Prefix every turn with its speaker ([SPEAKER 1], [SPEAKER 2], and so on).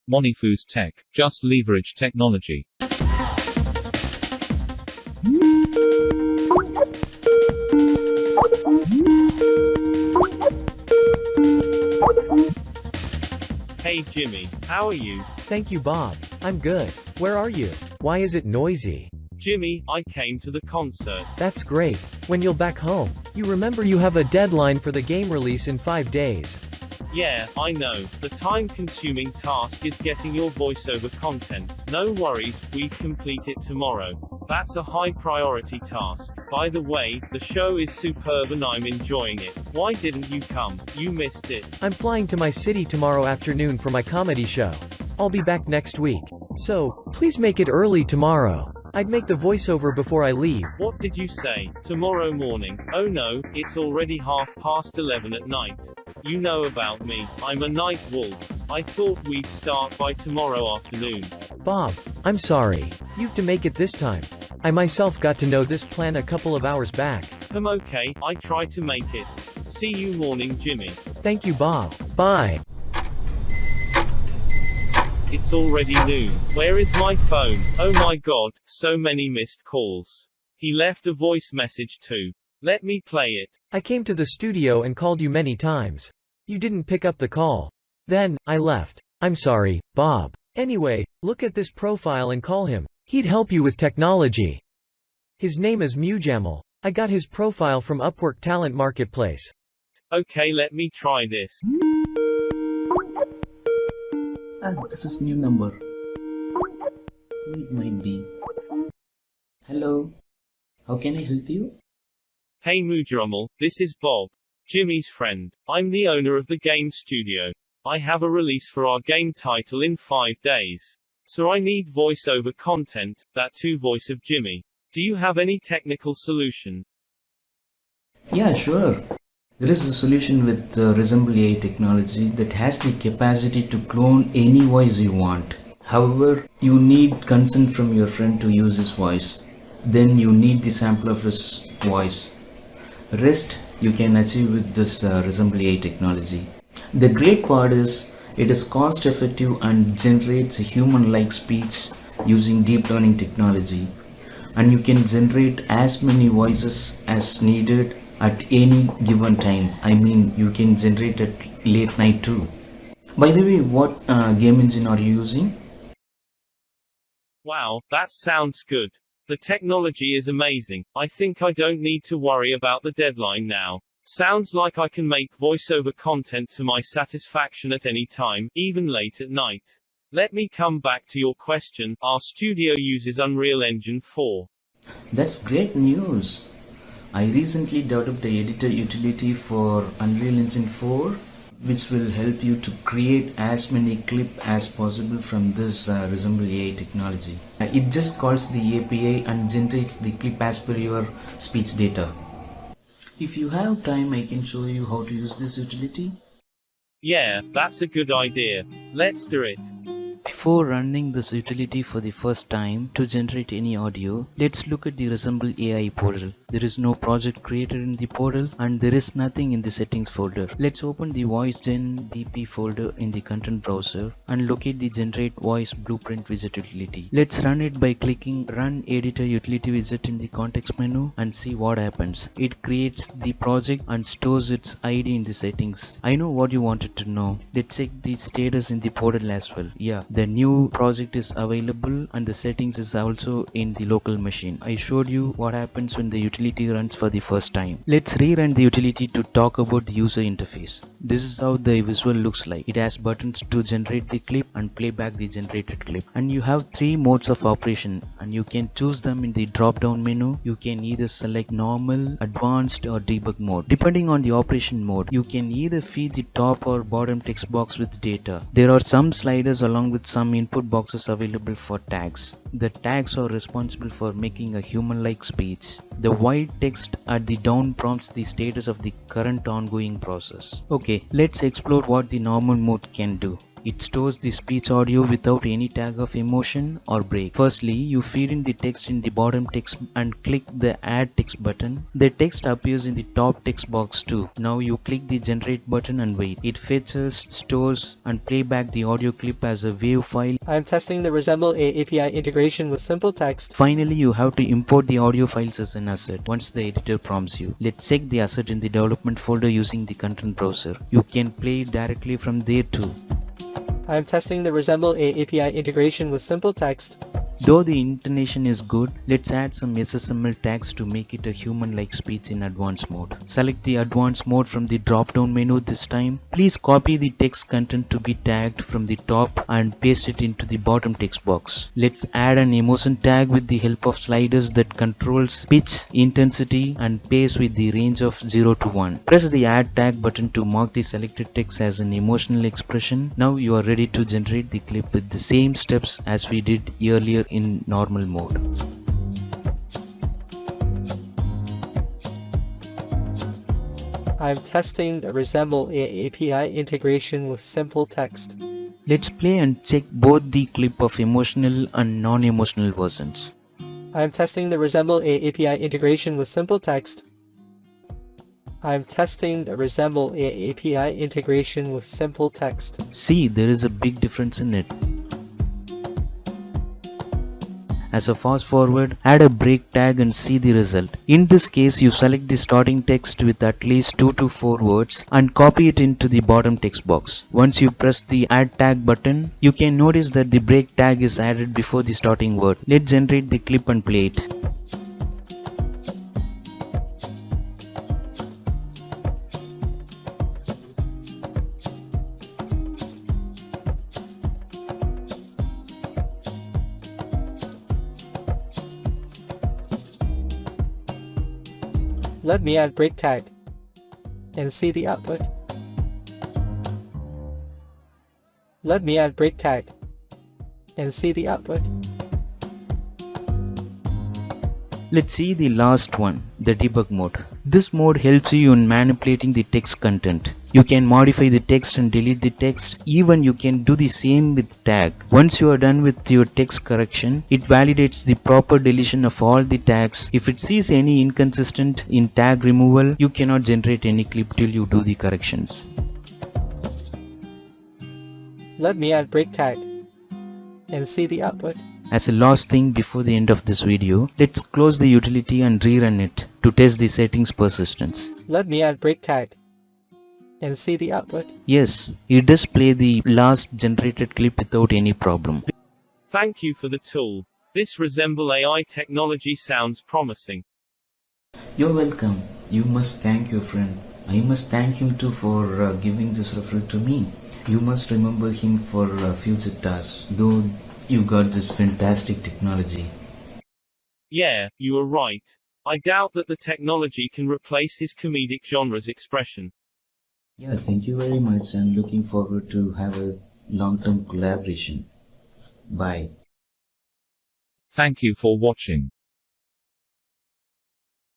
[SPEAKER 1] Monifooz Tech. Just leverage technology.
[SPEAKER 2] Hey Jimmy, how are you?
[SPEAKER 3] Thank you, Bob. I'm good. Where are you? Why is it noisy?
[SPEAKER 2] Jimmy, I came to the concert.
[SPEAKER 3] That's great. When you'll back home, you remember you have a deadline for the game release in 5 days.
[SPEAKER 2] Yeah, I know. The time-consuming task is getting your voiceover content. No worries, we complete it tomorrow. That's a high-priority task. By the way, the show is superb and I'm enjoying it. Why didn't you come? You missed it.
[SPEAKER 3] I'm flying to my city tomorrow afternoon for my comedy show. I'll be back next week. So, please make it early tomorrow. I'd make the voiceover before I leave.
[SPEAKER 2] What did you say? Tomorrow morning? Oh no, it's already 11:30 at night. You know about me. I'm a night wolf. I thought we'd start by tomorrow afternoon.
[SPEAKER 3] Bob, I'm sorry. You've to make it this time. I myself got to know this plan a couple of hours back.
[SPEAKER 2] I'm okay, I try to make it. See you morning, Jimmy.
[SPEAKER 3] Thank you, Bob. Bye.
[SPEAKER 2] It's already noon. Where is my phone? Oh my god, so many missed calls. He left a voice message too. Let me play it.
[SPEAKER 3] I came to the studio and called you many times. You didn't pick up the call. Then, I left. I'm sorry, Bob. Anyway, look at this profile and call him. He'd help you with technology. His name is Mujamal. I got his profile from Upwork Talent Marketplace.
[SPEAKER 2] Okay, let me try this.
[SPEAKER 4] This is new number. Who it might be? Hello. How can I help you?
[SPEAKER 2] Hey Mujamal, this is Bob, Jimmy's friend. I'm the owner of the game studio. I have a release for our game title in 5 days. So I need voiceover content, that too voice of Jimmy. Do you have any technical solution?
[SPEAKER 4] Yeah, sure. There is a solution with resembleai technology that has the capacity to clone any voice you want. However, you need consent from your friend to use his voice. Then you need the sample of his voice. Rest you can achieve with this resembleai technology. The great part is it is cost effective and generates a human-like speech using deep learning technology. And you can generate as many voices as needed at any given time. I mean, you can generate at late night too. By the way, what game engine are you using?
[SPEAKER 2] Wow, that sounds good. The technology is amazing. I think I don't need to worry about the deadline now. Sounds like I can make voiceover content to my satisfaction at any time, even late at night. Let me come back to your question. Our studio uses Unreal Engine 4.
[SPEAKER 4] That's great news. I recently developed an editor utility for Unreal Engine 4, which will help you to create as many clips as possible from this resembleai technology. It just calls the API and generates the clip as per your speech data. If you have time, I can show you how to use this utility.
[SPEAKER 2] Yeah, that's a good idea. Let's do it.
[SPEAKER 5] Before running this utility for the first time to generate any audio, let's look at the resembleai portal. There is no project created in the portal and there is nothing in the settings folder. Let's open the voice.gen BP folder in the content browser and locate the generate voice blueprint widget utility. Let's run it by clicking run editor utility widget in the context menu and see what happens. It creates the project and stores its ID in the settings. I know what you wanted to know. Let's check the status in the portal as well. Yeah, the new project is available and the settings is also in the local machine. I showed you what happens when the utility runs for the first time. Let's rerun the utility to talk about the user interface. This is how the visual looks like. It has buttons to generate the clip and play back the generated clip. And you have 3 modes of operation and you can choose them in the drop down menu. You can either select normal, advanced or debug mode. Depending on the operation mode, you can either feed the top or bottom text box with data. There are some sliders along with some input boxes available for tags. The tags are responsible for making a human-like speech. The white text at the down prompts the status of the current ongoing process. Okay, let's explore what the normal mode can do. It stores the speech audio without any tag of emotion or break. Firstly, you feed in the text in the bottom text and click the add text button. The text appears in the top text box too. Now you click the generate button and wait. It fetches, stores and playback the audio clip as a WAV file.
[SPEAKER 6] I am testing the resembleai API integration with simple text.
[SPEAKER 5] Finally, you have to import the audio files as an asset once the editor prompts you. Let's check the asset in the development folder using the content browser. You can play it directly from there too.
[SPEAKER 6] I am testing the resembleai API integration with simple text.
[SPEAKER 5] Though the intonation is good, let's add some SSML tags to make it a human-like speech in advanced mode. Select the advanced mode from the drop-down menu this time. Please copy the text content to be tagged from the top and paste it into the bottom text box. Let's add an emotion tag with the help of sliders that controls pitch, intensity and pace with the range of 0 to 1. Press the add tag button to mark the selected text as an emotional expression. Now you are ready to generate the clip with the same steps as we did earlier in normal mode.
[SPEAKER 6] I am testing the resembleai API integration with simple text.
[SPEAKER 5] Let's play and check both the clip of emotional and non-emotional versions.
[SPEAKER 6] I am testing the resembleai API integration with simple text. I am testing the resembleai API integration with simple text.
[SPEAKER 5] See, there is a big difference in it. As a fast forward, add a break tag and see the result. In this case, you select the starting text with at least 2 to 4 words and copy it into the bottom text box. Once you press the add tag button, you can notice that the break tag is added before the starting word. Let's generate the clip and play it.
[SPEAKER 6] Let me add break tag and see the output. Let me add break tag and see the output.
[SPEAKER 5] Let's see the last one, the debug mode. This mode helps you in manipulating the text content. You can modify the text and delete the text. Even you can do the same with tag. Once you are done with your text correction, it validates the proper deletion of all the tags. If it sees any inconsistent in tag removal, you cannot generate any clip till you do the corrections.
[SPEAKER 6] Let me add break tag and see the output.
[SPEAKER 5] As a last thing before the end of this video, let's close the utility and rerun it to test the settings persistence.
[SPEAKER 6] Let me add break tag and see the output.
[SPEAKER 5] Yes, it does play the last generated clip without any problem.
[SPEAKER 2] Thank you for the tool. This resembleai technology sounds promising.
[SPEAKER 4] You're welcome. You must thank your friend. I must thank him too for giving this referral to me. You must remember him for future tasks, though you got this fantastic technology.
[SPEAKER 2] Yeah, you are right. I doubt that the technology can replace his comedic genre's expression.
[SPEAKER 4] Yeah, thank you very much. I'm looking forward to have a long-term collaboration. Bye.
[SPEAKER 1] Thank you for watching.